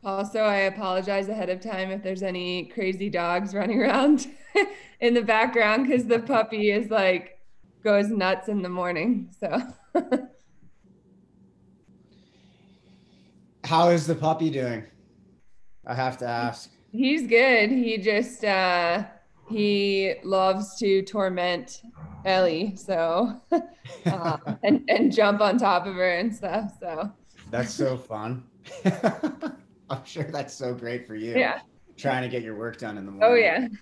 Also, I apologize ahead of time if there's any crazy dogs running around in the background because the puppy is like goes nuts in the morning. So How is the puppy doing? I have to ask. he's good. He just he loves to torment Ellie, so and jump on top of her and stuff. So That's so fun. I'm sure that's so great for you, yeah. trying to get your work done in the Oh morning.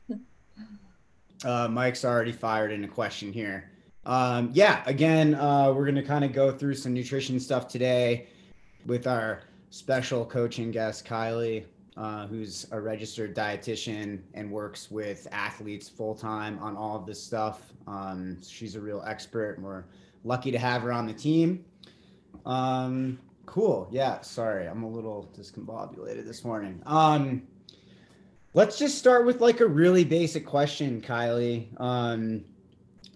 yeah. Mike's already fired in a question here. Yeah, again, we're going to kind of go through some nutrition stuff today with our special coaching guest, Kylee, who's a registered dietitian and works with athletes full time on all of this stuff. She's a real expert, and we're lucky to have her on the team. Cool. Yeah, sorry, I'm a little discombobulated this morning. Let's just start with like a really basic question, Kylee.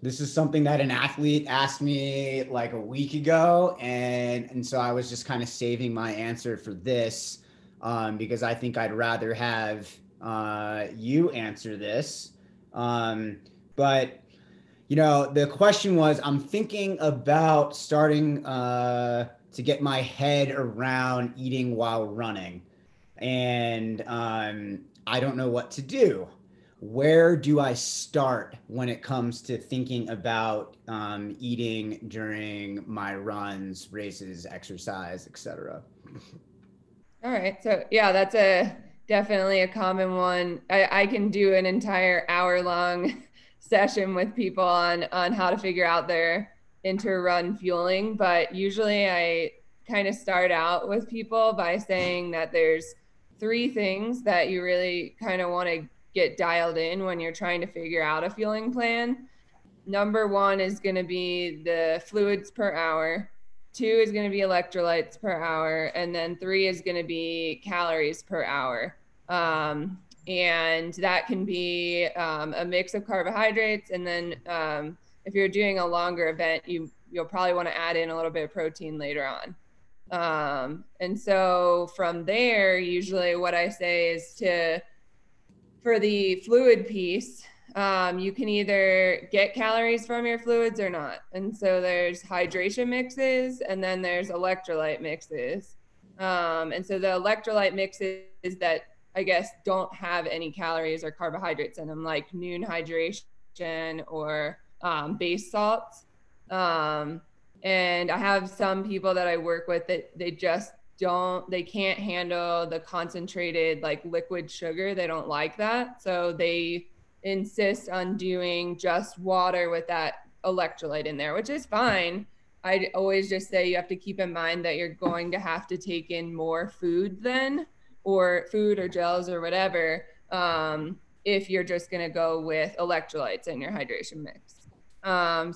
This is something that an athlete asked me like a week ago, and so I was just kind of saving my answer for this because I think I'd rather have you answer this. But the question was, I'm thinking about starting to get my head around eating while running, and I don't know what to do. Where do I start when it comes to thinking about eating during my runs, races, exercise, etc.? All right. So yeah, that's a definitely a common one. I can do an entire hour long session with people on how to figure out their inter-run fueling. But usually I kind of start out with people by saying that there's three things that you really kind of want to get dialed in when you're trying to figure out a fueling plan. Number one is going to be the fluids per hour. Two is going to be electrolytes per hour. And then three is going to be calories per hour. And that can be a mix of carbohydrates. And then if you're doing a longer event, you'll probably want to add in a little bit of protein later on. And so from there, usually what I say is for the fluid piece, you can either get calories from your fluids or not. And so there's hydration mixes and then there's electrolyte mixes. And so the electrolyte mixes that I guess don't have any calories or carbohydrates in them, like noon hydration or base salts. And I have some people that I work with that they can't handle the concentrated like liquid sugar. They don't like that. So they insist on doing just water with that electrolyte in there, which is fine. I always just say you have to keep in mind that you're going to have to take in more food then, or food or gels or whatever, if you're just going to go with electrolytes in your hydration mix.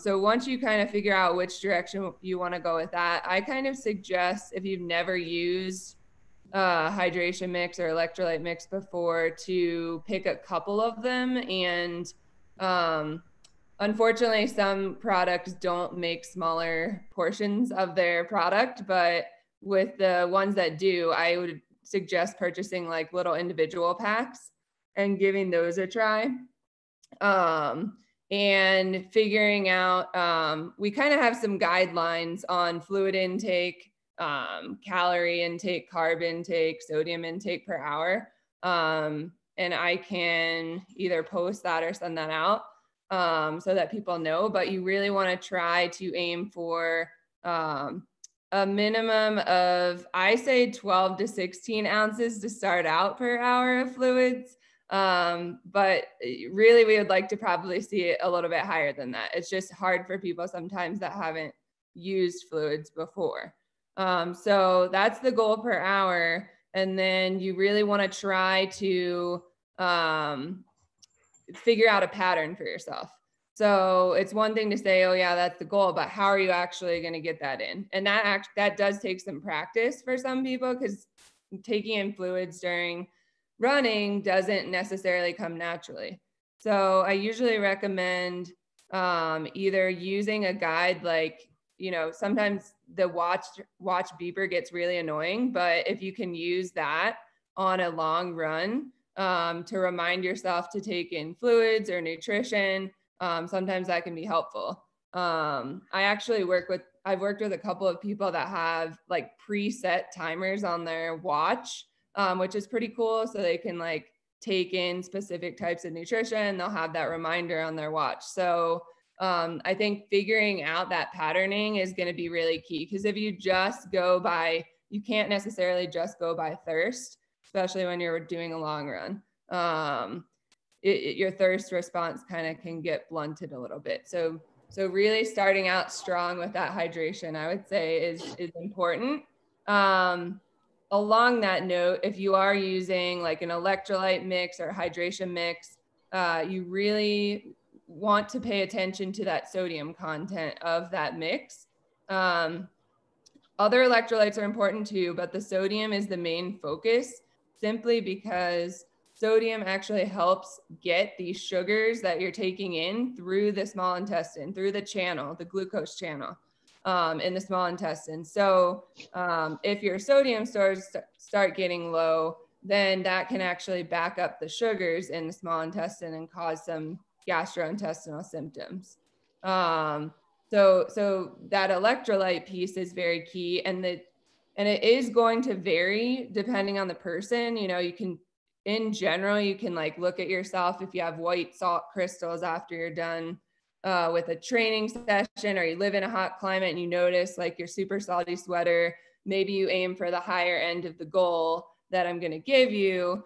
So once you kind of figure out which direction you want to go with that, I kind of suggest if you've never used hydration mix or electrolyte mix before to pick a couple of them. And unfortunately, some products don't make smaller portions of their product, but with the ones that do, I would suggest purchasing like little individual packs and giving those a try. And figuring out, we kind of have some guidelines on fluid intake, calorie intake, carb intake, sodium intake per hour. And I can either post that or send that out so that people know, but you really want to try to aim for a minimum of, I say 12 to 16 ounces to start out per hour of fluids. But really we would like to probably see it a little bit higher than that. It's just hard for people sometimes that haven't used fluids before. So that's the goal per hour. And then you really want to try to figure out a pattern for yourself. So it's one thing to say, oh yeah, that's the goal, but how are you actually going to get that in? And that does take some practice for some people, because taking in fluids during running doesn't necessarily come naturally. So I usually recommend either using a guide, like, sometimes the watch beeper gets really annoying, but if you can use that, on a long run, to remind yourself to take in fluids or nutrition. Sometimes that can be helpful. I've worked with a couple of people that have like preset timers on their watch, which is pretty cool. So they can like take in specific types of nutrition. They'll have that reminder on their watch. So I think figuring out that patterning is going to be really key, because if you just go by, you can't necessarily just go by thirst, especially when you're doing a long run. Your thirst response kind of can get blunted a little bit. So really starting out strong with that hydration, I would say is important. Along that note, if you are using like an electrolyte mix or hydration mix, you really want to pay attention to that sodium content of that mix. Other electrolytes are important too, but the sodium is the main focus, simply because sodium actually helps get these sugars that you're taking in through the small intestine, through the channel, the glucose channel in the small intestine. So if your sodium stores start getting low, then that can actually back up the sugars in the small intestine and cause some gastrointestinal symptoms. So that electrolyte piece is very key, and it is going to vary depending on the person. You know, you can, in general, you can like look at yourself if you have white salt crystals after you're done with a training session, or you live in a hot climate and you notice like your super salty sweater, maybe you aim for the higher end of the goal that I'm going to give you.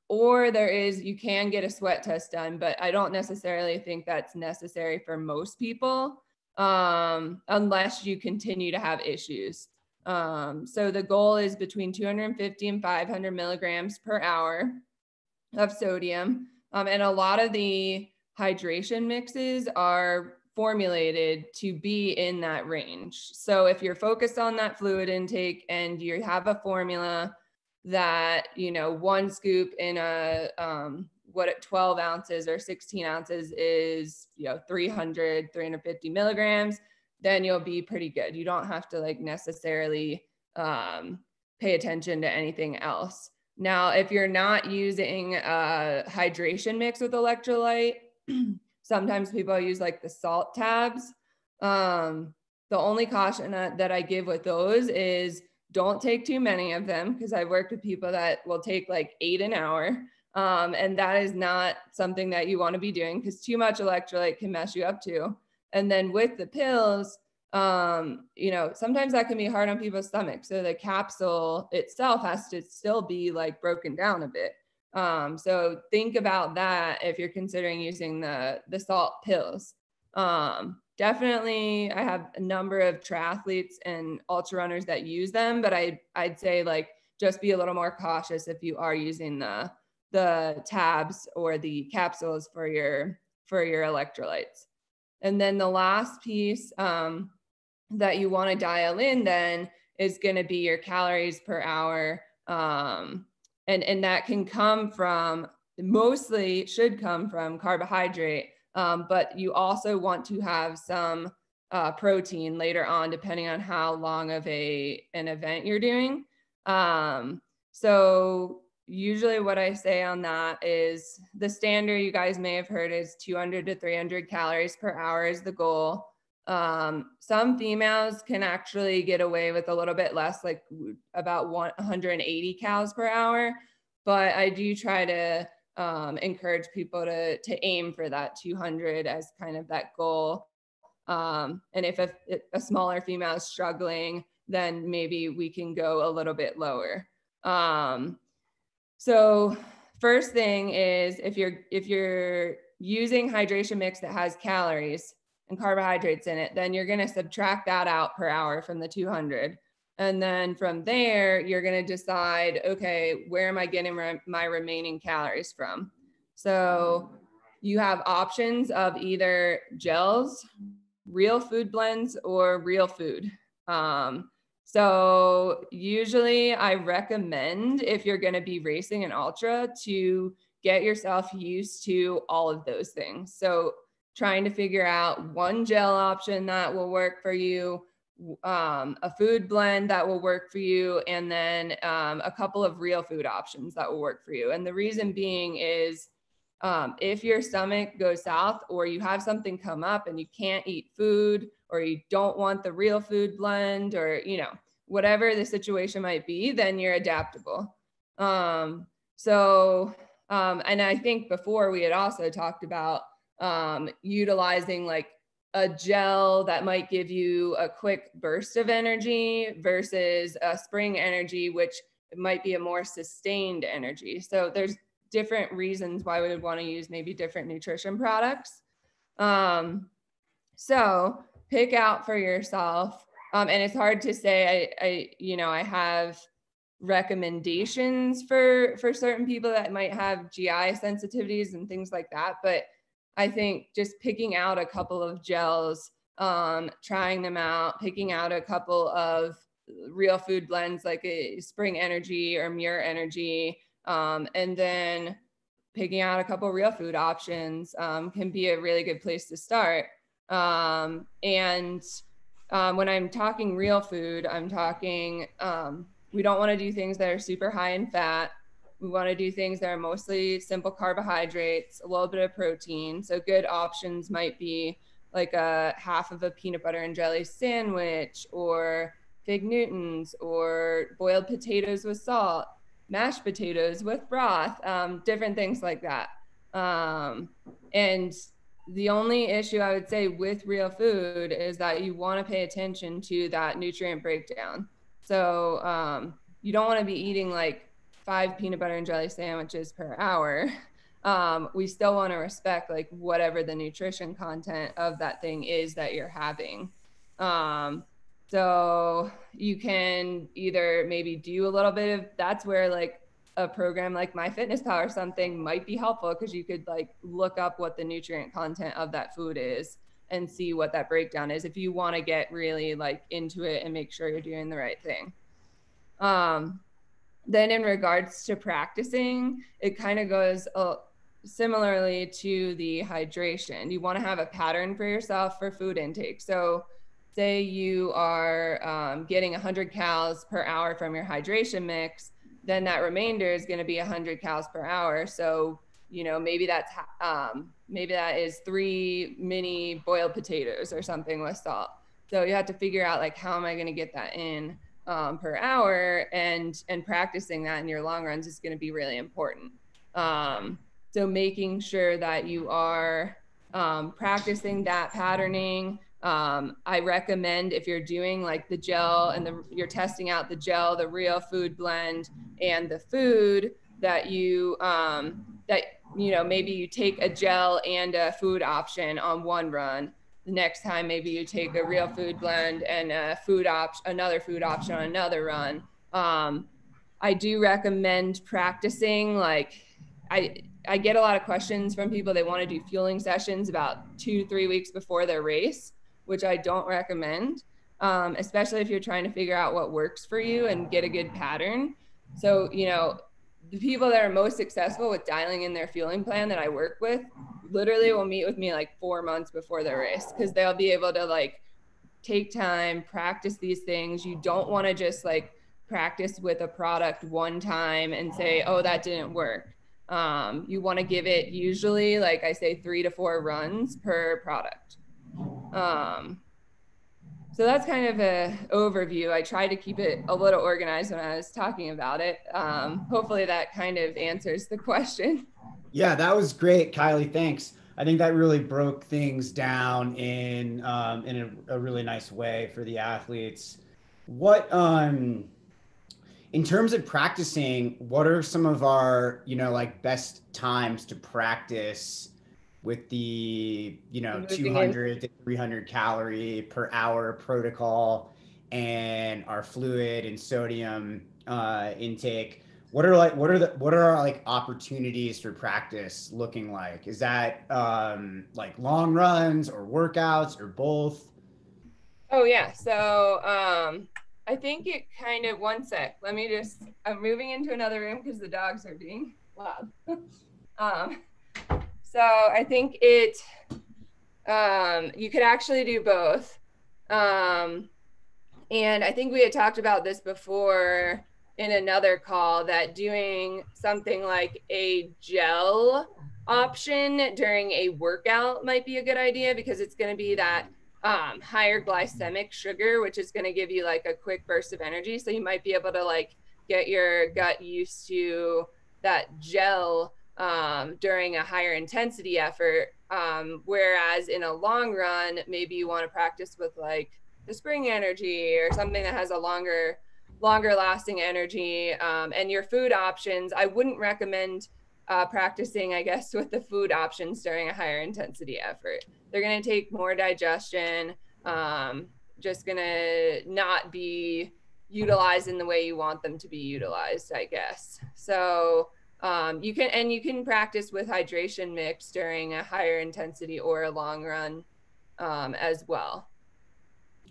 Or you can get a sweat test done, but I don't necessarily think that's necessary for most people, unless you continue to have issues. So the goal is between 250 and 500 milligrams per hour of sodium. And a lot of the hydration mixes are formulated to be in that range. So if you're focused on that fluid intake and you have a formula that, you know, one scoop in a, 12 ounces or 16 ounces is, 350 milligrams, then you'll be pretty good. You don't have to like necessarily pay attention to anything else. Now, if you're not using a hydration mix with electrolyte, sometimes people use like the salt tabs. The only caution that I give with those is don't take too many of them, because I've worked with people that will take like 8 an hour. And that is not something that you want to be doing, because too much electrolyte can mess you up too. And then with the pills, sometimes that can be hard on people's stomachs. So the capsule itself has to still be like broken down a bit. So think about that if you're considering using the salt pills. Definitely, I have a number of triathletes and ultra runners that use them, but I'd say like just be a little more cautious if you are using the tabs or the capsules for your electrolytes. And then the last piece that you want to dial in then is going to be your calories per hour. And that can come from, mostly should come from carbohydrate, but you also want to have some protein later on, depending on how long of an event you're doing. So usually what I say on that is the standard you guys may have heard is 200 to 300 calories per hour is the goal. Some females can actually get away with a little bit less, like about 180 calories per hour. But I do try to encourage people to aim for that 200 as kind of that goal. And if a smaller female is struggling, then maybe we can go a little bit lower. So first thing is if you're using hydration mix that has calories and carbohydrates in it, then you're going to subtract that out per hour from the 200. And then from there, you're going to decide, okay, where am I getting my remaining calories from? So you have options of either gels, real food blends, or real food. So usually I recommend, if you're going to be racing an ultra, to get yourself used to all of those things. So trying to figure out one gel option that will work for you, a food blend that will work for you, and then a couple of real food options that will work for you. And the reason being is if your stomach goes south, or you have something come up and you can't eat food, or you don't want the real food blend, or, you know, whatever the situation might be, then you're adaptable. And I think before we had also talked about utilizing like a gel that might give you a quick burst of energy versus a spring energy, which might be a more sustained energy. So there's different reasons why we would want to use maybe different nutrition products. So pick out for yourself. And it's hard to say, I have recommendations for certain people that might have GI sensitivities and things like that. But I think just picking out a couple of gels, trying them out, picking out a couple of real food blends like a Spring Energy or Muir Energy, and then picking out a couple real food options can be a really good place to start. When I'm talking real food, I'm talking, we don't want to do things that are super high in fat. We want to do things that are mostly simple carbohydrates, a little bit of protein. So good options might be like a half of a peanut butter and jelly sandwich, or fig Newtons, or boiled potatoes with salt, mashed potatoes with broth, different things like that. And the only issue I would say with real food is that you want to pay attention to that nutrient breakdown. So you don't want to be eating like 5 peanut butter and jelly sandwiches per hour. We still want to respect like whatever the nutrition content of that thing is that you're having. So you can either maybe do a little bit of, that's where like a program like MyFitnessPal or something might be helpful, because you could like look up what the nutrient content of that food is and see what that breakdown is if you want to get really like into it and make sure you're doing the right thing. Then in regards to practicing, it kind of goes similarly to the hydration. You want to have a pattern for yourself for food intake. So say you are getting 100 calories per hour from your hydration mix, then that remainder is going to be 100 calories per hour. So, you know, maybe that is 3 mini boiled potatoes or something with salt. So you have to figure out like, how am I going to get that in per hour, and practicing that in your long runs is going to be really important. So making sure that you are practicing that patterning. I recommend, if you're doing like the gel and you're testing out the gel, the real food blend, and the food, that you maybe you take a gel and a food option on one run. The next time, maybe you take a real food blend and another food option on another run. I do recommend practicing. Like I get a lot of questions from people. They want to do fueling sessions about 2 to 3 weeks before their race, which I don't recommend, especially if you're trying to figure out what works for you and get a good pattern. So, you know, the people that are most successful with dialing in their fueling plan that I work with literally will meet with me like 4 months before their race, because they'll be able to like take time, practice these things. You don't want to just like practice with a product one time and say, oh, that didn't work. You want to give it, usually, like I say, 3 to 4 runs per product. So that's kind of an overview. I tried to keep it a little organized when I was talking about it. Hopefully that kind of answers the question. Yeah, that was great, Kylee. Thanks. I think that really broke things down in a really nice way for the athletes. What in terms of practicing, what are some of our, like best times to practice with the, 200 to 300 calorie per hour protocol and our fluid and sodium intake? What are our like opportunities for practice looking like? Is that like long runs or workouts or both? Oh yeah. So I think it kind of, one sec. I'm moving into another room because the dogs are being loud. So I think you could actually do both. And I think we had talked about this before in another call, that doing something like a gel option during a workout might be a good idea, because it's going to be that higher glycemic sugar, which is going to give you like a quick burst of energy. So you might be able to like get your gut used to that gel during a higher intensity effort. Whereas in a long run, maybe you want to practice with like the spring energy or something that has a longer lasting energy. And your food options, I wouldn't recommend practicing, I guess, with the food options during a higher intensity effort. They're going to take more digestion, just going to not be utilized in the way you want them to be utilized, I guess. So you can practice with hydration mix during a higher intensity or a long run as well.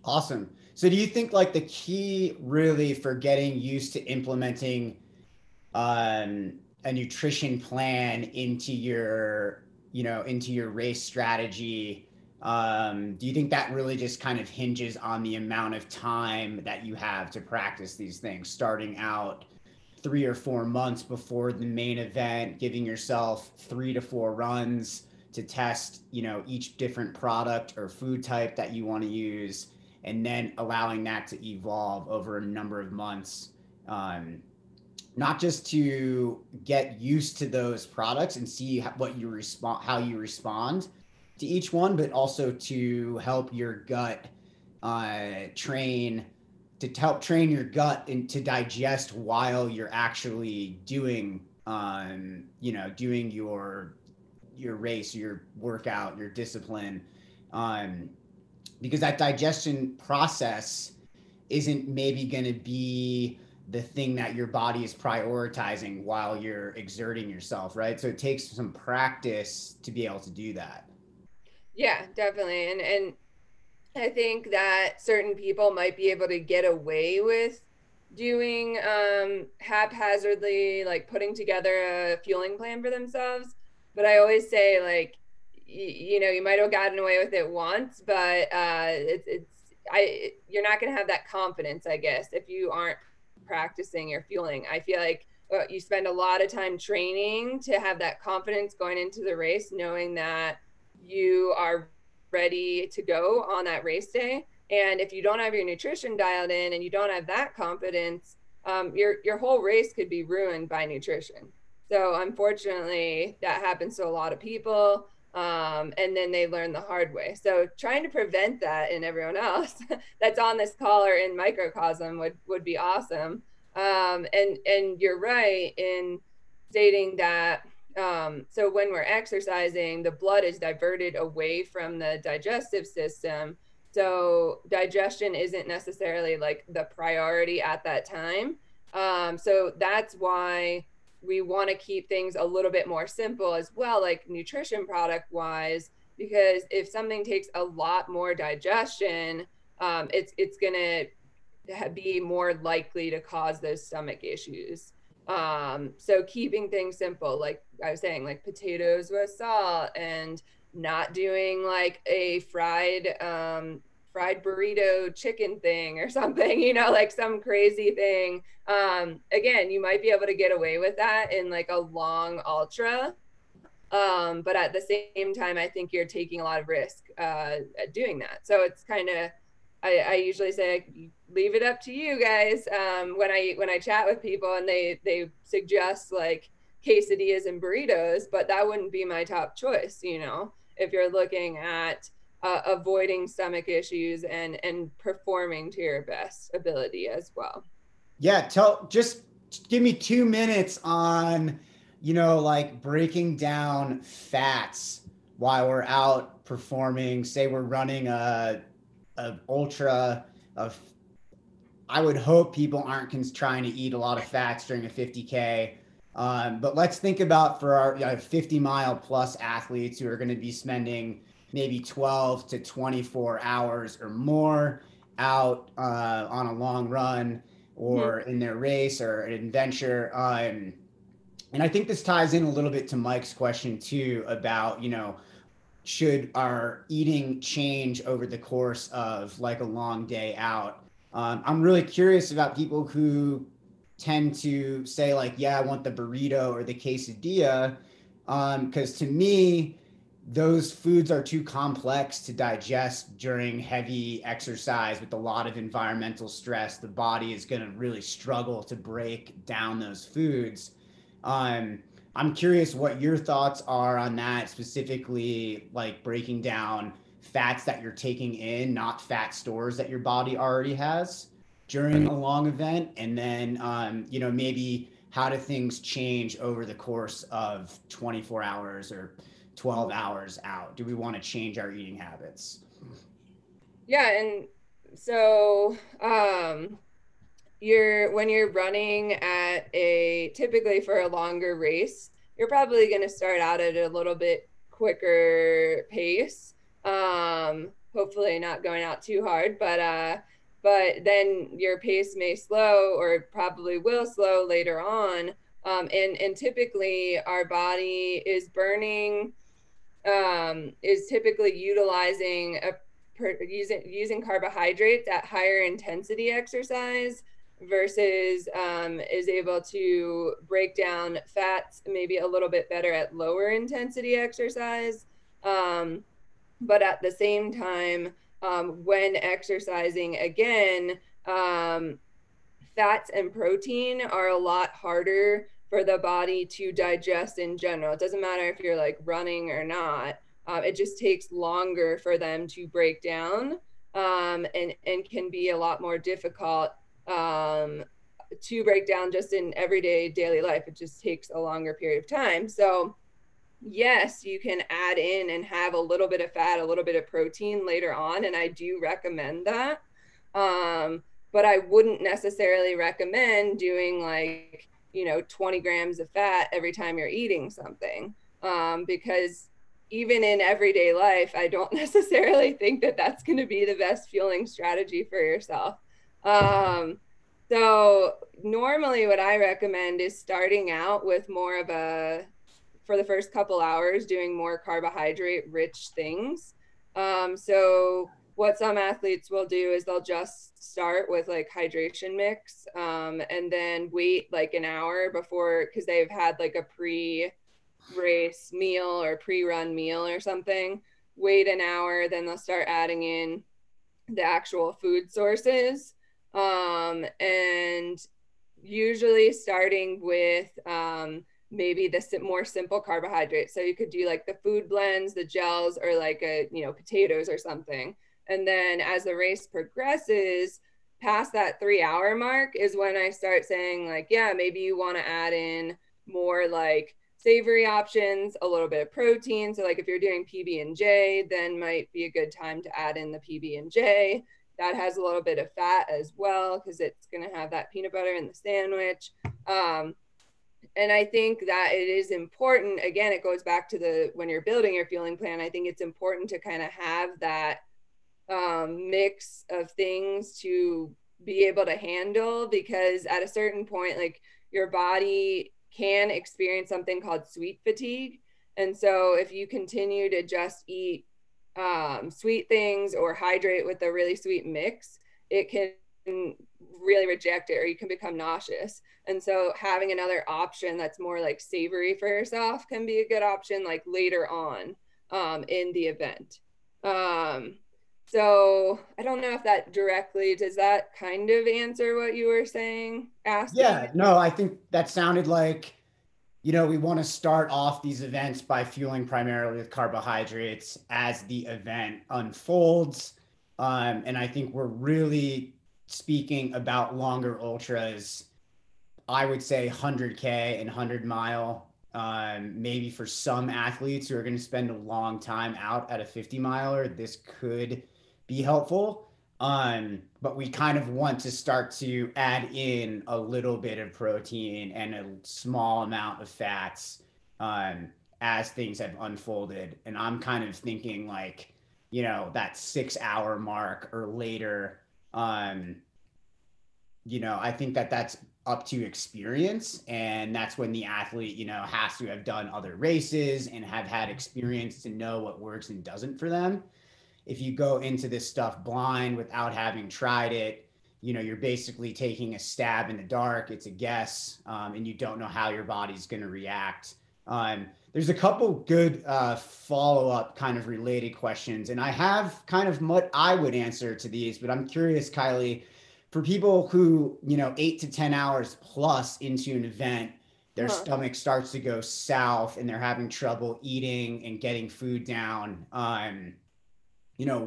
Awesome. So do you think like the key really for getting used to implementing a nutrition plan into your, into your race strategy, do you think that really just kind of hinges on the amount of time that you have to practice these things, starting out 3 or 4 months before the main event, giving yourself 3 to 4 runs to test, each different product or food type that you want to use, and then allowing that to evolve over a number of months, not just to get used to those products and see what you respond, how you respond to each one, but also to help your gut train to help train your gut and to digest while you're actually doing doing your race, your workout, your discipline, because that digestion process isn't maybe going to be the thing that your body is prioritizing while you're exerting yourself, right? So it takes some practice to be able to do that. Yeah, definitely. And I think that certain people might be able to get away with doing haphazardly, like putting together a fueling plan for themselves. But I always say, like, you might have gotten away with it once, but you're not going to have that confidence, I guess, if you aren't practicing your fueling. I feel like you spend a lot of time training to have that confidence going into the race, knowing that you are ready to go on that race day. And if you don't have your nutrition dialed in and you don't have that confidence, your whole race could be ruined by nutrition. So unfortunately, that happens to a lot of people. And then they learn the hard way. So trying to prevent that in everyone else that's on this call or in Microcosm would be awesome. And you're right in stating that so when we're exercising, the blood is diverted away from the digestive system. So digestion isn't necessarily like the priority at that time. So that's why we want to keep things a little bit more simple as well, like nutrition product wise, because if something takes a lot more digestion, it's going to be more likely to cause those stomach issues. So keeping things simple, like I was saying, like potatoes with salt, and not doing like a fried burrito chicken thing or something, like some crazy thing. Again, you might be able to get away with that in like a long ultra. But at the same time, I think you're taking a lot of risk at doing that. So it's kind of, I usually say, leave it up to you guys. When I chat with people and they suggest like quesadillas and burritos, but that wouldn't be my top choice, if you're looking at avoiding stomach issues and performing to your best ability as well. Yeah, just give me 2 minutes on, like breaking down fats while we're out performing. Say we're running a ultra of, I would hope people aren't trying to eat a lot of fats during a 50K. But let's think about for our 50-mile plus athletes who are going to be spending maybe 12 to 24 hours or more out on a long run or in their race or an adventure. And I think this ties in a little bit to Mike's question too about, should our eating change over the course of like a long day out? I'm really curious about people who tend to say like, yeah, I want the burrito or the quesadilla, because to me, those foods are too complex to digest during heavy exercise with a lot of environmental stress. The body is going to really struggle to break down those foods. Um, I'm curious what your thoughts are on that, specifically like breaking down fats that you're taking in, not fat stores that your body already has during a long event, and then maybe how do things change over the course of 24 hours or 12 hours out? Do we want to change our eating habits? Yeah, and so you're when you're running at a typically for a longer race, you're probably going to start out at a little bit quicker pace. Hopefully not going out too hard, but then your pace may slow or probably will slow later on. And typically our body is burning is typically utilizing using carbohydrates at higher intensity exercise versus is able to break down fats maybe a little bit better at lower intensity exercise. But at the same time, when exercising again, fats and protein are a lot harder for the body to digest in general. It doesn't matter if you're like running or not. It just takes longer for them to break down, and can be a lot more difficult to break down just in everyday daily life. It just takes a longer period of time. So yes, you can add in and have a little bit of fat, a little bit of protein later on, and I do recommend that. Um, but I wouldn't necessarily recommend doing like, 20 grams of fat every time you're eating something, because even in everyday life, I don't necessarily think that that's going to be the best fueling strategy for yourself. So normally what I recommend is starting out with more of a for the first couple hours doing more carbohydrate rich things. So what some athletes will do is they'll just start with like hydration mix, and then wait like an hour before, because they've had like a pre-race meal or pre-run meal or something. Wait an hour, then they'll start adding in the actual food sources, and usually starting with maybe the more simple carbohydrates. So you could do like the food blends, the gels, or like potatoes or something. And then as the race progresses, past that 3 hour mark is when I start saying like, yeah, maybe you want to add in more like savory options, a little bit of protein. So like if you're doing PB&J, then might be a good time to add in the PB&J. That has a little bit of fat as well because it's going to have that peanut butter in the sandwich. And I think that it is important. Again, it goes back to when you're building your fueling plan, I think it's important to kind of have that mix of things to be able to handle, because at a certain point, like your body can experience something called sweet fatigue. And so if you continue to just eat sweet things or hydrate with a really sweet mix, it can really reject it, or you can become nauseous. And so having another option that's more like savory for yourself can be a good option like later on in the event. So I don't know if that directly, does that kind of answer what you were saying, asking? Yeah, no, I think that sounded like, we want to start off these events by fueling primarily with carbohydrates as the event unfolds. And I think we're really speaking about longer ultras. I would say 100K and 100 mile, maybe for some athletes who are going to spend a long time out at a 50 miler, this could be helpful. But we kind of want to start to add in a little bit of protein and a small amount of fats as things have unfolded. And I'm kind of thinking like, that 6 hour mark or later. I think that that's up to experience. And that's when the athlete, has to have done other races and have had experience to know what works and doesn't for them. If you go into this stuff blind without having tried it, you're basically taking a stab in the dark. It's a guess, and you don't know how your body's going to react. There's a couple good follow-up kind of related questions, and I have kind of what I would answer to these, but I'm curious, Kylee, for people who, 8 to 10 hours plus into an event, their stomach starts to go south and they're having trouble eating and getting food down. You know,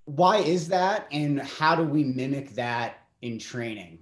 why is that, and how do we mimic that in training?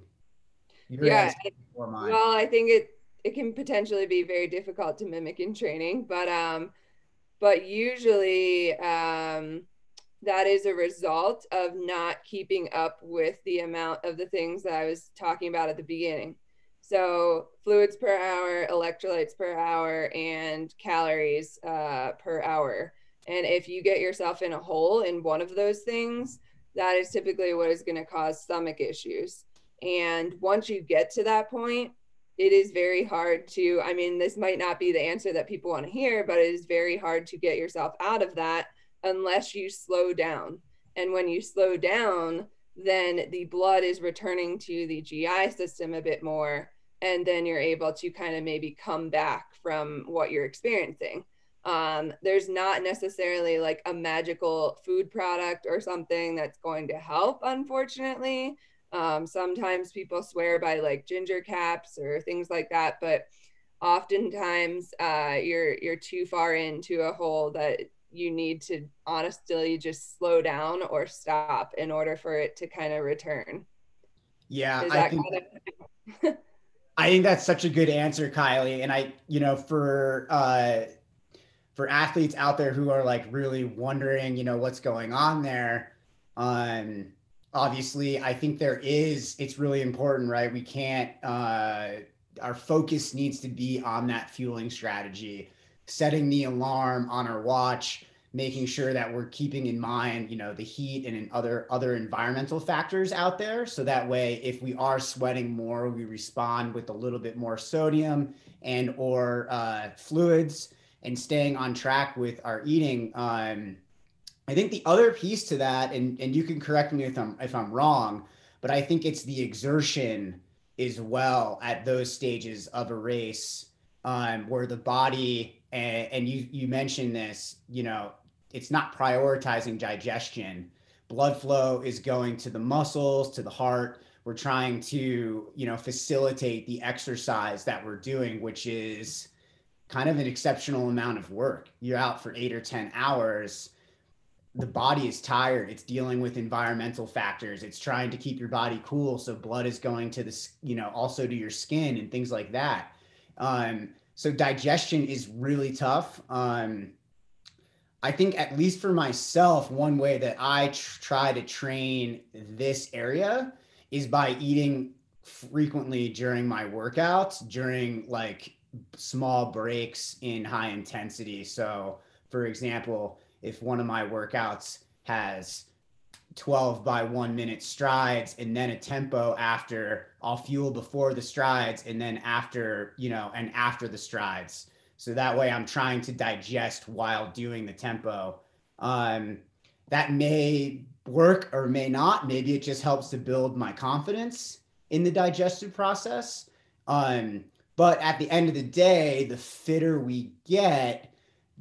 Your Yeah, answer before mine. well, I think it can potentially be very difficult to mimic in training, but usually that is a result of not keeping up with the amount of the things that I was talking about at the beginning. So fluids per hour, electrolytes per hour, and calories per hour. And if you get yourself in a hole in one of those things, that is typically what is going to cause stomach issues. And once you get to that point, it is very hard to, I mean, this might not be the answer that people want to hear, but it is very hard to get yourself out of that unless you slow down. And when you slow down, then the blood is returning to the GI system a bit more. And then you're able to kind of maybe come back from what you're experiencing. There's not necessarily like a magical food product or something that's going to help, unfortunately. Sometimes people swear by like ginger caps or things like that, but oftentimes you're too far into a hole that you need to honestly just slow down or stop in order for it to kind of return. Yeah, Is I that think kind of I think that's such a good answer, Kylee. And for athletes out there who are like really wondering, what's going on there, um, obviously, I think it's really important, right? We can't, our focus needs to be on that fueling strategy, setting the alarm on our watch, making sure that we're keeping in mind, the heat and other environmental factors out there. So that way, if we are sweating more, we respond with a little bit more sodium and or fluids, and staying on track with our eating. I think the other piece to that, and you can correct me if I'm wrong, but I think it's the exertion as well at those stages of a race, where the body, and you mentioned this, it's not prioritizing digestion. Blood flow is going to the muscles, to the heart. We're trying to, facilitate the exercise that we're doing, which is kind of an exceptional amount of work. You're out for 8 or 10 hours. The body is tired. It's dealing with environmental factors. It's trying to keep your body cool. So blood is going to the, also to your skin and things like that. So digestion is really tough. I think, at least for myself, one way that I try to train this area is by eating frequently during my workouts, during like small breaks in high intensity. So, for example, if one of my workouts has 12 by 1 minute strides and then a tempo after, I'll fuel before the strides and then after, and after the strides. So that way I'm trying to digest while doing the tempo. That may work or may not. Maybe it just helps to build my confidence in the digestive process. But at the end of the day, the fitter we get,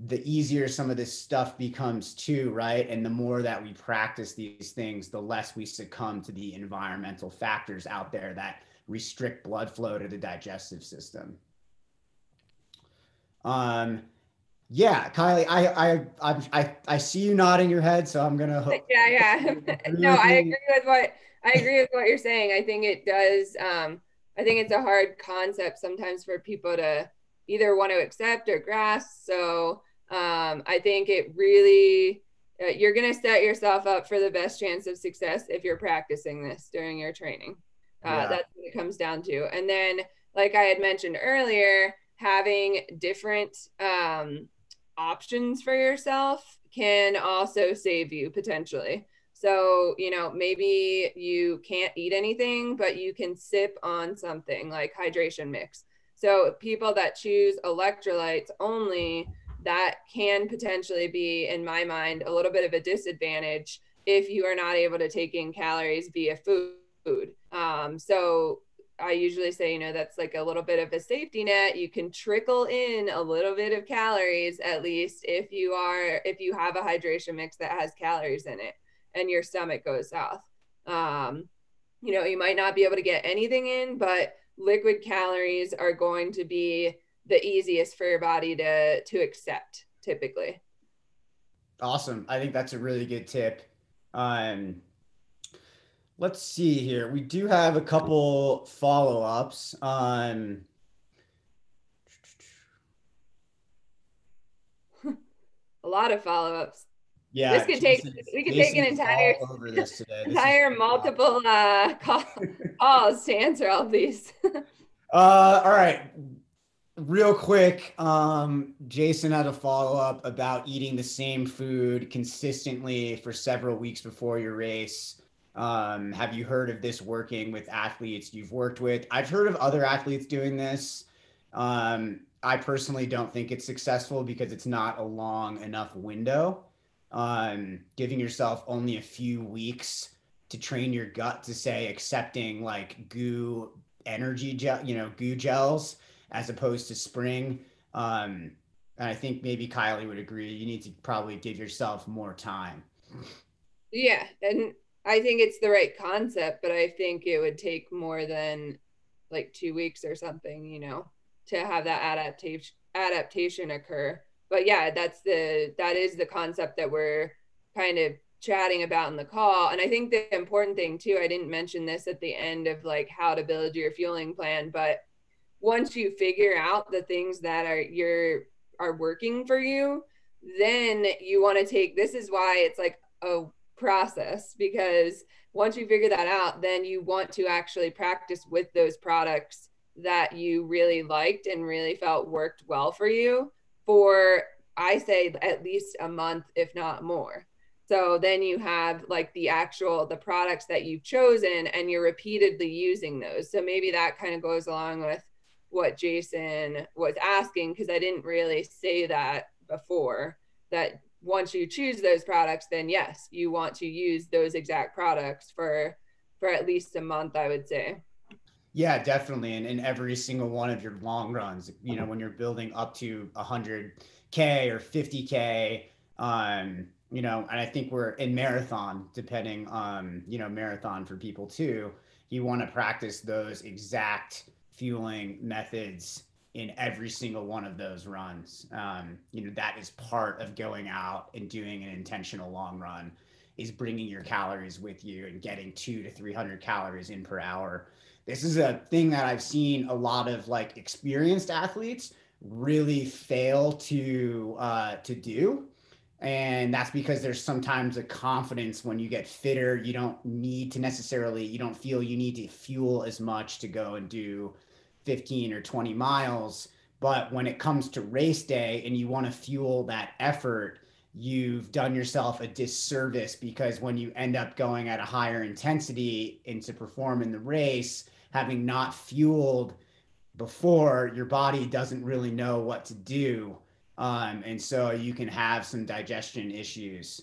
the easier some of this stuff becomes too, right? And the more that we practice these things, the less we succumb to the environmental factors out there that restrict blood flow to the digestive system. Yeah, Kylee, I see you nodding your head, so I'm gonna yeah. agree No, with me. I agree with what you're saying. I think it does I think it's a hard concept sometimes for people to either want to accept or grasp. So I think it really you're going to set yourself up for the best chance of success if you're practicing this during your training. Yeah. That's what it comes down to. And then, like I had mentioned earlier, having different options for yourself can also save you potentially. So, maybe you can't eat anything, but you can sip on something like hydration mix. So, people that choose electrolytes only, that can potentially be, in my mind, a little bit of a disadvantage if you are not able to take in calories via food. So I usually say, you know, that's like a little bit of a safety net. You can trickle in a little bit of calories, at least if you have a hydration mix that has calories in it and your stomach goes south. You know, you might not be able to get anything in, but liquid calories are going to be the easiest for your body to accept typically. Awesome. I think that's a really good tip. Um, let's see here. We do have a couple follow-ups. A lot of follow-ups. This Yeah, could take we could take Jason an is entire all over this today. This is entire multiple calls to answer all of these. all right. Real quick, Jason had a follow-up about eating the same food consistently for several weeks before your race. Have you heard of this working with athletes you've worked with? I've heard of other athletes doing this. I personally don't think it's successful because it's not a long enough window. Giving yourself only a few weeks to train your gut to say accepting like goo energy gel, goo gels as opposed to spring. And I think maybe Kylie would agree. You need to probably give yourself more time. Yeah, and I think it's the right concept, but I think it would take more than like 2 weeks or something, you know, to have that adaptation occur. But yeah, that is the concept that we're kind of chatting about in the call. And I think the important thing too, I didn't mention this at the end of like how to build your fueling plan, but once you figure out the things that are working for you, then you want to take, this is why it's like a process, because once you figure that out, then you want to actually practice with those products that you really liked and really felt worked well for you for, I say, at least a month, if not more. So then you have like the products that you've chosen and you're repeatedly using those. So maybe that kind of goes along with what Jason was asking, because I didn't really say that before, that once you choose those products, then yes, you want to use those exact products for at least a month, I would say. Yeah, definitely. And in every single one of your long runs, when you're building up to 100K or 50K, and I think we're in marathon, depending on, marathon for people too, you want to practice those exact fueling methods in every single one of those runs. That is part of going out and doing an intentional long run, is bringing your calories with you and getting 200 to 300 calories in per hour. This is a thing that I've seen a lot of like experienced athletes really fail to do. And that's because there's sometimes a confidence when you get fitter, you don't feel you need to fuel as much to go and do 15 or 20 miles. But when it comes to race day and you want to fuel that effort, you've done yourself a disservice, because when you end up going at a higher intensity and to perform in the race, having not fueled before, your body doesn't really know what to do. And so you can have some digestion issues.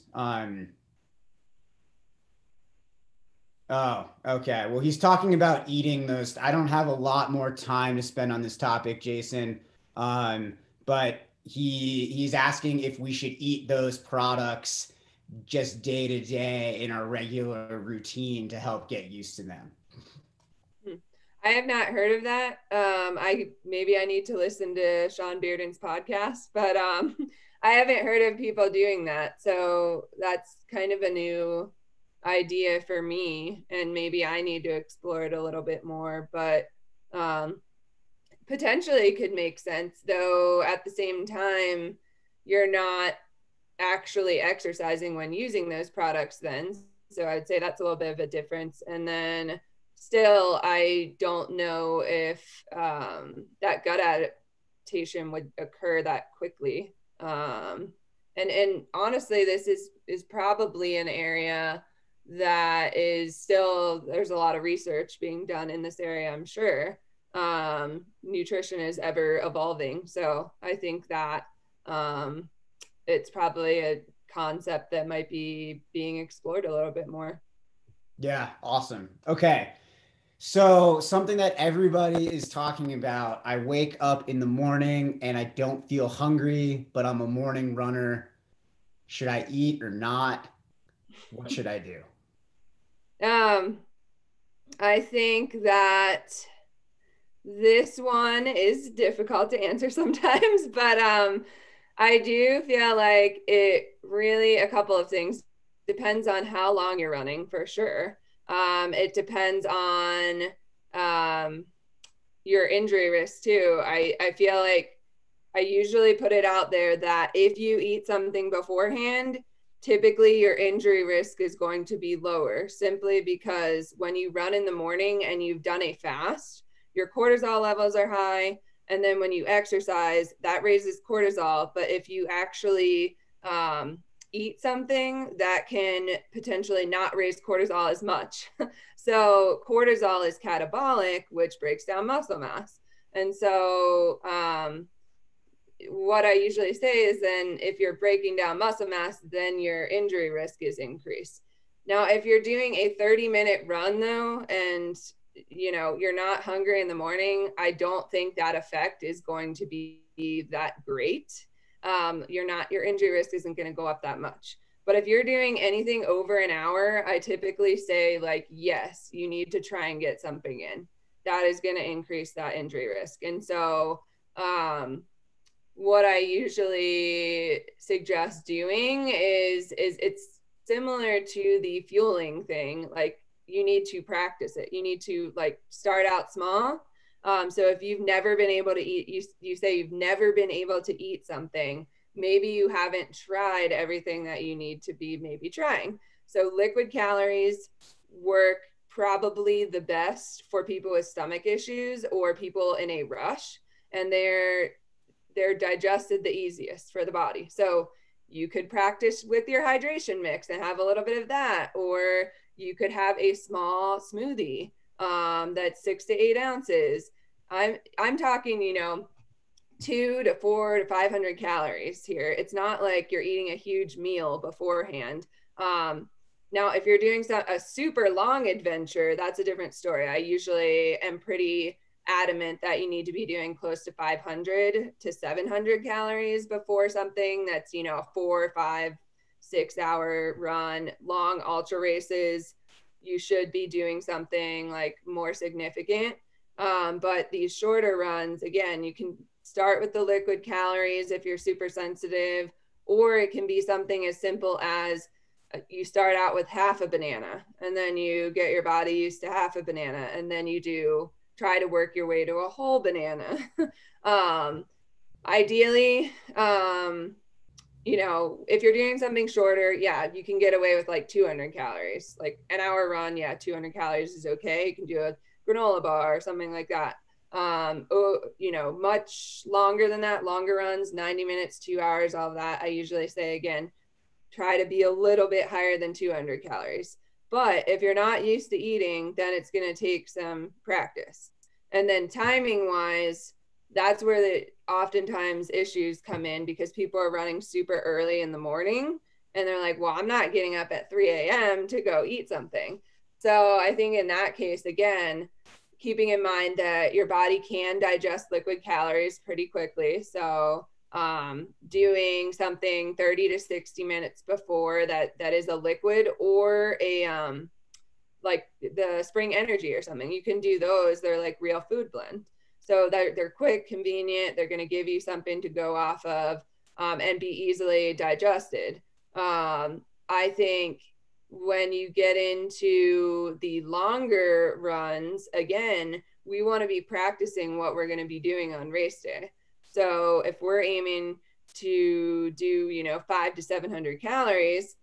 Oh, okay. Well, he's talking about eating those. I don't have a lot more time to spend on this topic, Jason. But he's asking if we should eat those products just day to day in our regular routine to help get used to them. I have not heard of that. I need to listen to Sean Bearden's podcast, but I haven't heard of people doing that. So that's kind of a new idea for me, and maybe I need to explore it a little bit more. But potentially could make sense, though at the same time, you're not actually exercising when using those products then. So I'd say that's a little bit of a difference. And then still, I don't know if that gut adaptation would occur that quickly. And honestly, this is probably an area that is still, there's a lot of research being done in this area, I'm sure. Nutrition is ever evolving, so I think that it's probably a concept that might be being explored a little bit more. Yeah, awesome. Okay. So something that everybody is talking about, I wake up in the morning and I don't feel hungry, but I'm a morning runner. Should I eat or not? What should I do? Um, I think that this one is difficult to answer sometimes, but I do feel like it really a couple of things depends on how long you're running for sure. It depends on um, your injury risk too. I feel like I usually put it out there that if you eat something beforehand, typically your injury risk is going to be lower simply because when you run in the morning and you've done a fast, your cortisol levels are high. And then when you exercise, that raises cortisol. But if you actually eat something, that can potentially not raise cortisol as much. So cortisol is catabolic, which breaks down muscle mass. And so what I usually say is then if you're breaking down muscle mass, then your injury risk is increased. Now, if you're doing a 30-minute run though, and you're not hungry in the morning, I don't think that effect is going to be that great. Your injury risk isn't going to go up that much. But if you're doing anything over an hour, I typically say like, yes, you need to try and get something in. That is going to increase that injury risk. And so, what I usually suggest doing is it's similar to the fueling thing. Like you need to practice it. You need to like start out small. So if you've never been able to eat, you say you've never been able to eat something, maybe you haven't tried everything that you need to be maybe trying. So liquid calories work probably the best for people with stomach issues or people in a rush, and they're digested the easiest for the body. So you could practice with your hydration mix and have a little bit of that, or you could have a small smoothie that's 6 to 8 ounces. I'm talking, 2 to 4 to 500 calories here. It's not like you're eating a huge meal beforehand. Now, if you're doing a super long adventure, that's a different story. I usually am pretty adamant that you need to be doing close to 500 to 700 calories before something that's, a 4, 5, 6 hour run. Long ultra races, you should be doing something like more significant. But these shorter runs, again, you can start with the liquid calories if you're super sensitive, or it can be something as simple as you start out with half a banana and then you get your body used to half a banana and then you try to work your way to a whole banana. Ideally, if you're doing something shorter, yeah, you can get away with like 200 calories. Like an hour run, yeah, 200 calories is okay. You can do a granola bar or something like that. Much longer than that, longer runs, 90 minutes, 2 hours, all of that. I usually say, again, try to be a little bit higher than 200 calories. But if you're not used to eating, then it's going to take some practice. And then timing wise, that's where the oftentimes issues come in because people are running super early in the morning and they're like, well, I'm not getting up at 3 a.m. to go eat something. So I think in that case, again, keeping in mind that your body can digest liquid calories pretty quickly. So doing something 30 to 60 minutes before that is a liquid or a like the Spring Energy or something. You can do those. They're like real food blend. So they're quick, convenient. They're going to give you something to go off of and be easily digested. I think when you get into the longer runs, again, we want to be practicing what we're going to be doing on race day. So if we're aiming to do, 5 to 700 calories,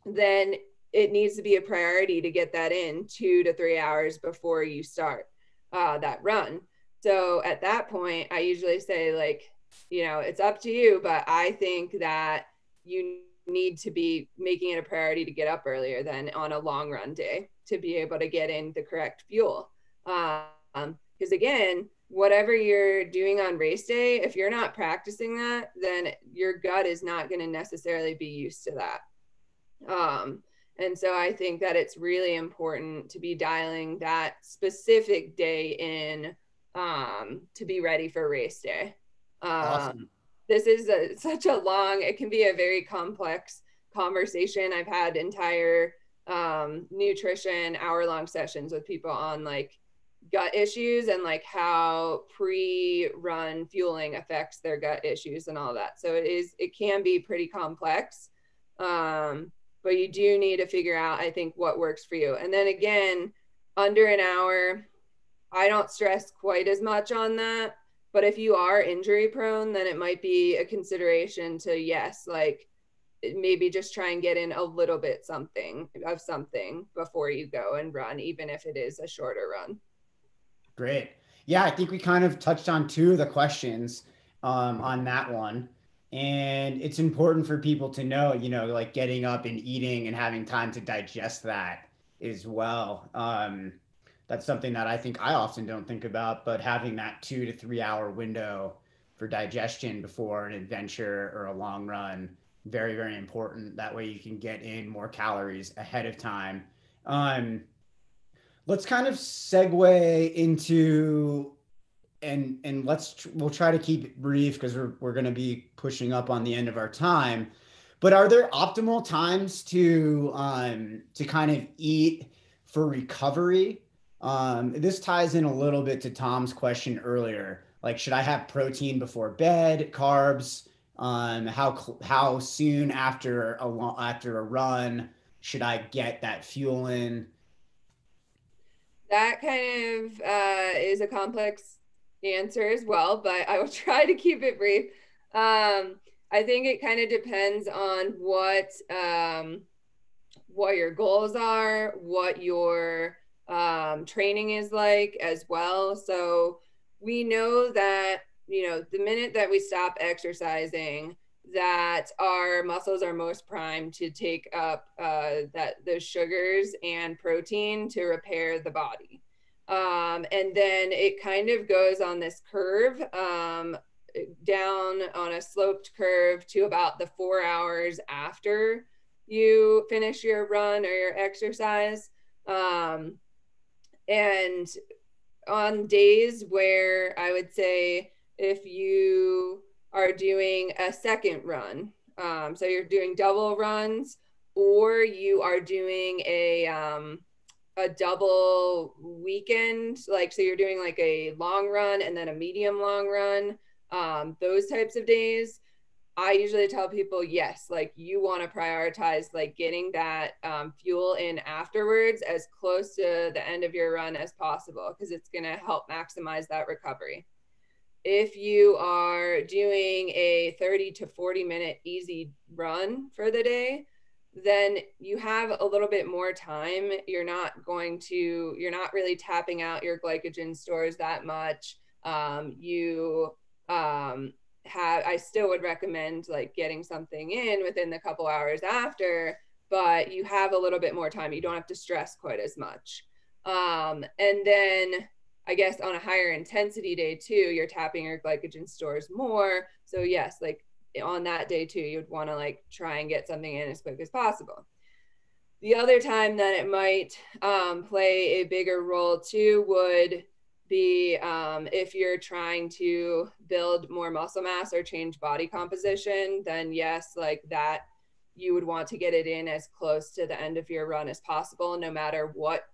then it needs to be a priority to get that in 2 to 3 hours before you start that run. So at that point, I usually say like, it's up to you, but I think that you need to be making it a priority to get up earlier than on a long run day to be able to get in the correct fuel. Because again, whatever you're doing on race day, if you're not practicing that, then your gut is not going to necessarily be used to that. And so I think that it's really important to be dialing that specific day in to be ready for race day. Awesome. This is such a long, it can be a very complex conversation. I've had entire nutrition hour-long sessions with people on like gut issues and like how pre-run fueling affects their gut issues and all that. So it can be pretty complex. But you do need to figure out, I think, what works for you. And then again, under an hour, I don't stress quite as much on that. But if you are injury prone, then it might be a consideration to, yes, like maybe just try and get in a little bit something before you go and run, even if it is a shorter run. Great. Yeah, I think we kind of touched on two of the questions on that one. And it's important for people to know, like getting up and eating and having time to digest that as well. That's something that I think I often don't think about, but having that 2 to 3 hour window for digestion before an adventure or a long run, very, very important. That way you can get in more calories ahead of time. Let's kind of segue into and we'll try to keep it brief because we're going to be pushing up on the end of our time. But are there optimal times to kind of eat for recovery? This ties in a little bit to Tom's question earlier. Like, should I have protein before bed, carbs? How soon after a run should I get that fuel in? That kind of is a complex answer as well, but I will try to keep it brief. I think it kind of depends on what your goals are, what your training is like as well. So we know that, the minute that we stop exercising, that our muscles are most primed to take up those sugars and protein to repair the body. And then it kind of goes on this curve, down on a sloped curve to about the 4 hours after you finish your run or your exercise. And on days where I would say if you are doing a second run, so you're doing double runs, or you are doing a double weekend, like so you're doing like a long run and then a medium long run, those types of days, I usually tell people, yes, like you want to prioritize like getting that fuel in afterwards as close to the end of your run as possible, because it's going to help maximize that recovery. If you are doing a 30 to 40 minute easy run for the day, then you have a little bit more time. You're not really tapping out your glycogen stores that much. I still would recommend like getting something in within the couple hours after, but you have a little bit more time. You don't have to stress quite as much. And then I guess on a higher intensity day too, you're tapping your glycogen stores more. So yes, like on that day too, you'd want to like try and get something in as quick as possible. The other time that it might play a bigger role too would be if you're trying to build more muscle mass or change body composition, then yes, like that, you would want to get it in as close to the end of your run as possible, no matter what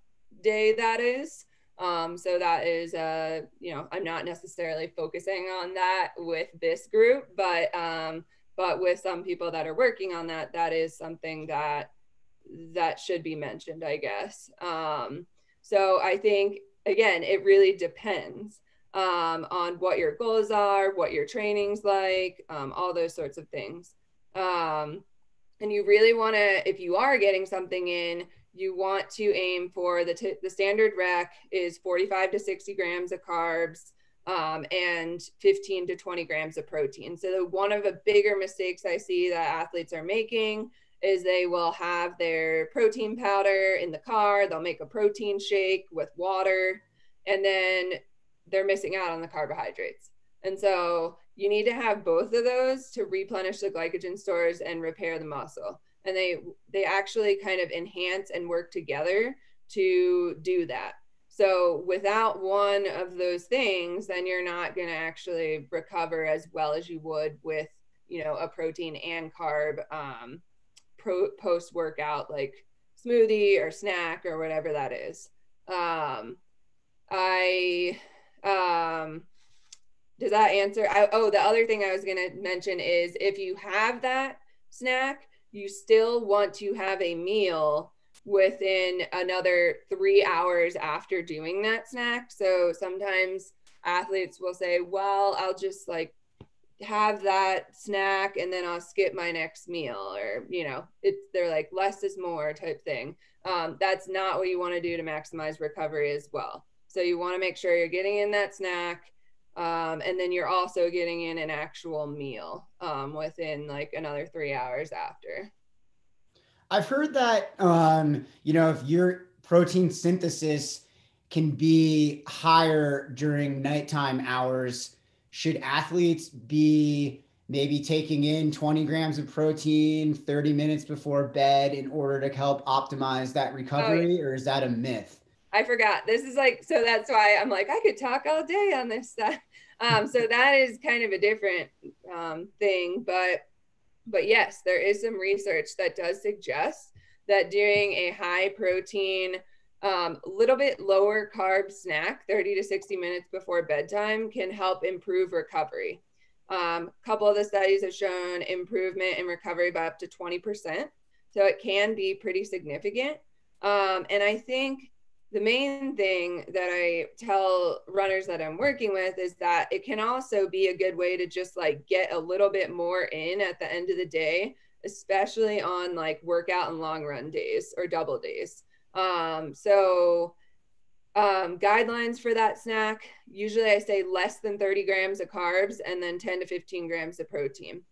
day that is. So that is, I'm not necessarily focusing on that with this group, but with some people that are working on that, that is something that should be mentioned, I guess. So I think, again, it really depends on what your goals are, what your training's like, all those sorts of things. And you really want to, if you are getting something in, you want to aim for the standard rec is 45 to 60 grams of carbs and 15 to 20 grams of protein. So one of the bigger mistakes I see that athletes are making is they will have their protein powder in the car. They'll make a protein shake with water. And then they're missing out on the carbohydrates. And so you need to have both of those to replenish the glycogen stores and repair the muscle. And they actually kind of enhance and work together to do that. So without one of those things, then you're not going to actually recover as well as you would with, you know, a protein and carb post workout, like smoothie or snack or whatever that is. I Does that answer? Oh, the other thing I was going to mention is if you have that snack, you still want to have a meal within another 3 hours after doing that snack. So sometimes athletes will say, well, I'll just like have that snack and then I'll skip my next meal, or, you know, they're like less is more type thing. That's not what you want to do to maximize recovery as well. So you want to make sure you're getting in that snack. And then you're also getting in an actual meal within like another 3 hours after. I've heard that, you know, if your protein synthesis can be higher during nighttime hours, should athletes be maybe taking in 20 grams of protein 30 minutes before bed in order to help optimize that recovery, or is that a myth? I forgot. This is like, so that's why I'm like, I could talk all day on this stuff. So that is kind of a different thing, but yes, there is some research that does suggest that doing a high protein, little bit lower carb snack 30 to 60 minutes before bedtime can help improve recovery. A couple of the studies have shown improvement in recovery by up to 20%. So it can be pretty significant. And I think the main thing that I tell runners that I'm working with is that it can also be a good way to just like get a little bit more in at the end of the day, especially on like workout and long run days or double days. Guidelines for that snack, usually I say less than 30 grams of carbs and then 10 to 15 grams of protein.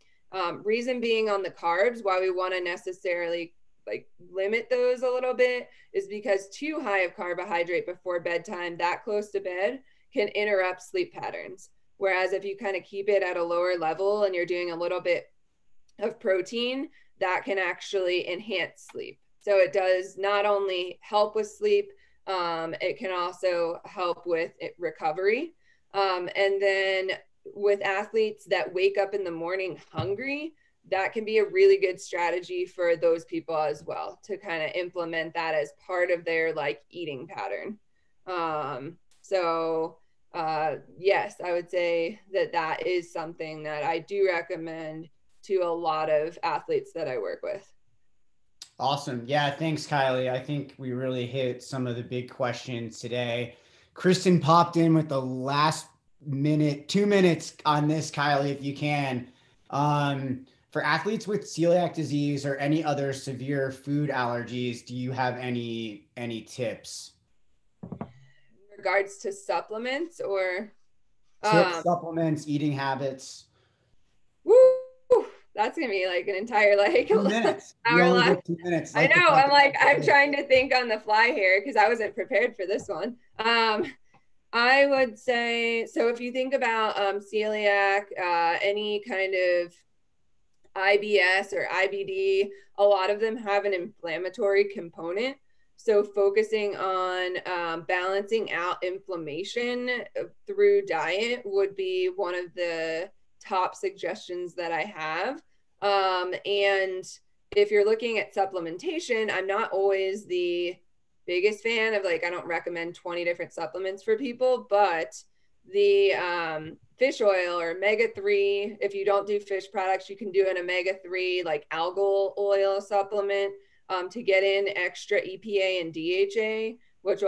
Reason being on the carbs, why we want to necessarily like limit those a little bit, is because too high of carbohydrate before bedtime, that close to bed, can interrupt sleep patterns. Whereas if you kind of keep it at a lower level and you're doing a little bit of protein, that can actually enhance sleep. So it does not only help with sleep, it can also help with recovery. And then with athletes that wake up in the morning hungry, that can be a really good strategy for those people as well, to kind of implement that as part of their like eating pattern. Yes, I would say that that is something that I do recommend to a lot of athletes that I work with. Awesome. Yeah, thanks, Kylie. I think we really hit some of the big questions today. Kristen popped in with the last minute, 2 minutes on this, Kylie, if you can. For athletes with celiac disease or any other severe food allergies, do you have any tips? In regards to supplements or Tips, supplements, eating habits. woo, that's gonna be like an entire like 2 minutes. You hour only long. get 2 minutes. I Like know. I'm like, I'm trying to think on the fly here because I wasn't prepared for this one. I would say, so if you think about celiac, any kind of IBS or IBD, a lot of them have an inflammatory component. So focusing on balancing out inflammation through diet would be one of the top suggestions that I have. And if you're looking at supplementation, I'm not always the biggest fan of like, I don't recommend 20 different supplements for people, but the fish oil or omega-3, if you don't do fish products, you can do an omega-3 like algal oil supplement to get in extra EPA and DHA, which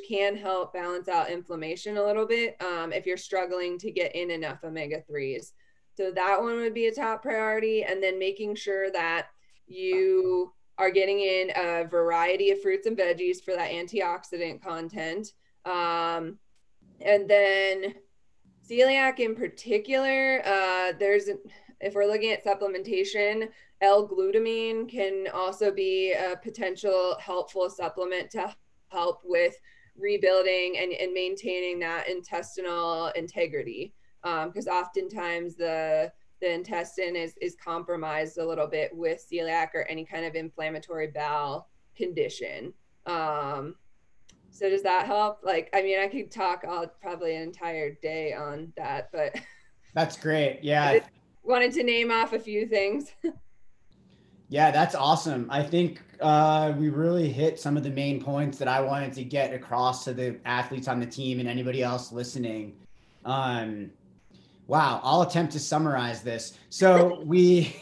can help balance out inflammation a little bit if you're struggling to get in enough omega-3s. So that one would be a top priority. And then making sure that you are getting in a variety of fruits and veggies for that antioxidant content. And then celiac in particular, if we're looking at supplementation, L-glutamine can also be a potential helpful supplement to help with rebuilding and maintaining that intestinal integrity. Because oftentimes the intestine is compromised a little bit with celiac or any kind of inflammatory bowel condition. So does that help? Like, I mean, I could talk all probably an entire day on that, but That's great. I Yeah. just wanted to name off a few things. Yeah, that's awesome. I think we really hit some of the main points that I wanted to get across to the athletes on the team and anybody else listening. Um, wow, I'll attempt to summarize this. So we,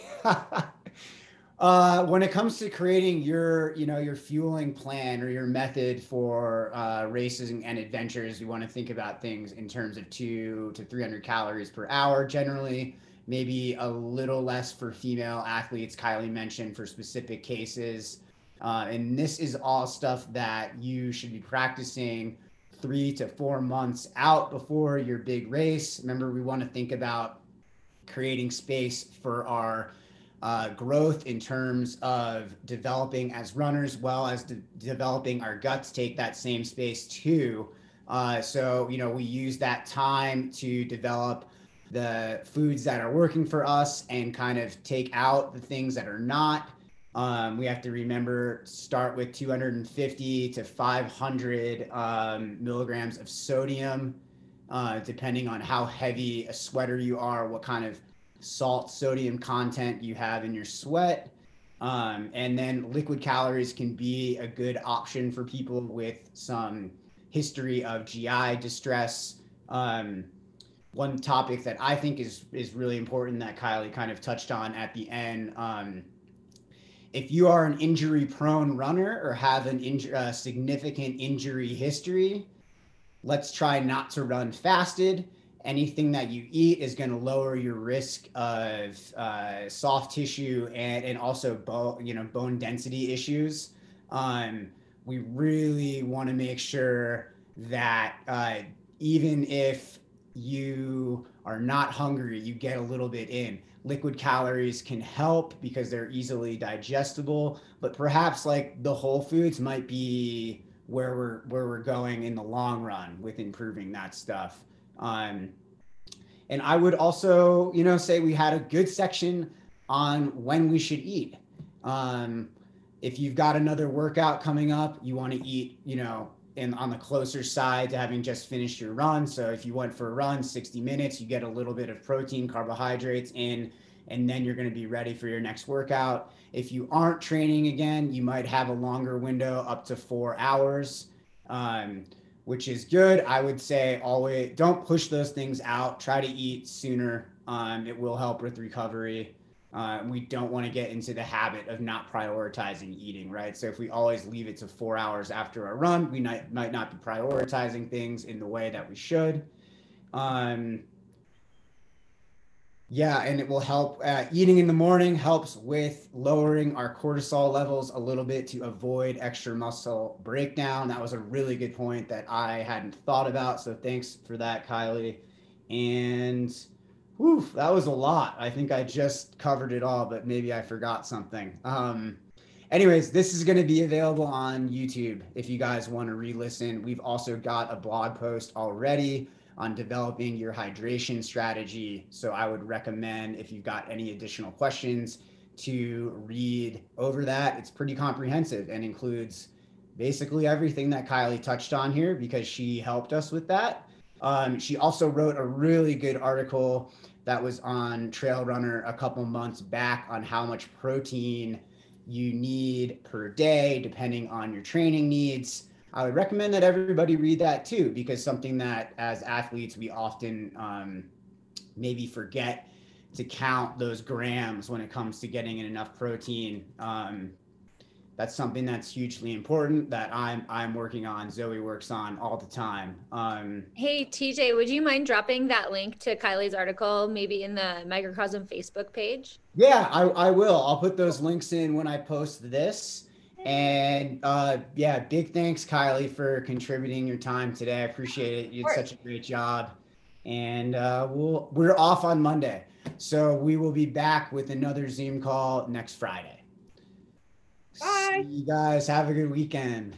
when it comes to creating your, your fueling plan or your method for races and adventures, you want to think about things in terms of 200 to 300 calories per hour generally. Maybe a little less for female athletes, Kylee mentioned, for specific cases. And this is all stuff that you should be practicing 3 to 4 months out before your big race. Remember, we want to think about creating space for our growth in terms of developing as runners, well as developing our guts take that same space too. So, we use that time to develop the foods that are working for us and kind of take out the things that are not. We have to remember, start with 250 to 500 milligrams of sodium, depending on how heavy a sweater you are, what kind of salt sodium content you have in your sweat. And then liquid calories can be a good option for people with some history of GI distress. One topic that I think is really important that Kylee kind of touched on at the end. If you are an injury prone runner or have a significant injury history, let's try not to run fasted. Anything that you eat is going to lower your risk of soft tissue and also bone density issues. We really want to make sure that even if you are not hungry, you get a little bit in. Liquid calories can help because they're easily digestible, but perhaps like the whole foods might be where we're going in the long run with improving that stuff. And I would also, say we had a good section on when we should eat. If you've got another workout coming up, you want to eat, on the closer side to having just finished your run. So if you went for a run, 60 minutes, you get a little bit of protein, carbohydrates in, and then you're going to be ready for your next workout. If you aren't training again, you might have a longer window up to 4 hours, which is good. I would say always don't push those things out. Try to eat sooner. It will help with recovery. We don't want to get into the habit of not prioritizing eating, right? So if we always leave it to 4 hours after a run, we might not be prioritizing things in the way that we should. Yeah, and it will help. Eating in the morning helps with lowering our cortisol levels a little bit to avoid extra muscle breakdown. That was a really good point that I hadn't thought about. So thanks for that, Kylee. And whew, that was a lot. I think I just covered it all, but maybe I forgot something. Anyways, this is going to be available on YouTube if you guys want to re-listen. We've also got a blog post already on developing your hydration strategy. So I would recommend, if you've got any additional questions, to read over that. It's pretty comprehensive and includes basically everything that Kylee touched on here because she helped us with that. She also wrote a really good article that was on Trail Runner a couple months back on how much protein you need per day, depending on your training needs. I would recommend that everybody read that too, because something that as athletes, we often maybe forget to count those grams when it comes to getting in enough protein. That's something that's hugely important that I'm working on. Zoe works on all the time. Hey, TJ, would you mind dropping that link to Kylee's article, maybe in the Microcosm Facebook page? Yeah, I will. I'll put those links in when I post this. And yeah, big thanks, Kylee, for contributing your time today. I appreciate it. You did such a great job. And we're off on Monday. So we will be back with another Zoom call next Friday. Bye. See you guys. Have a good weekend.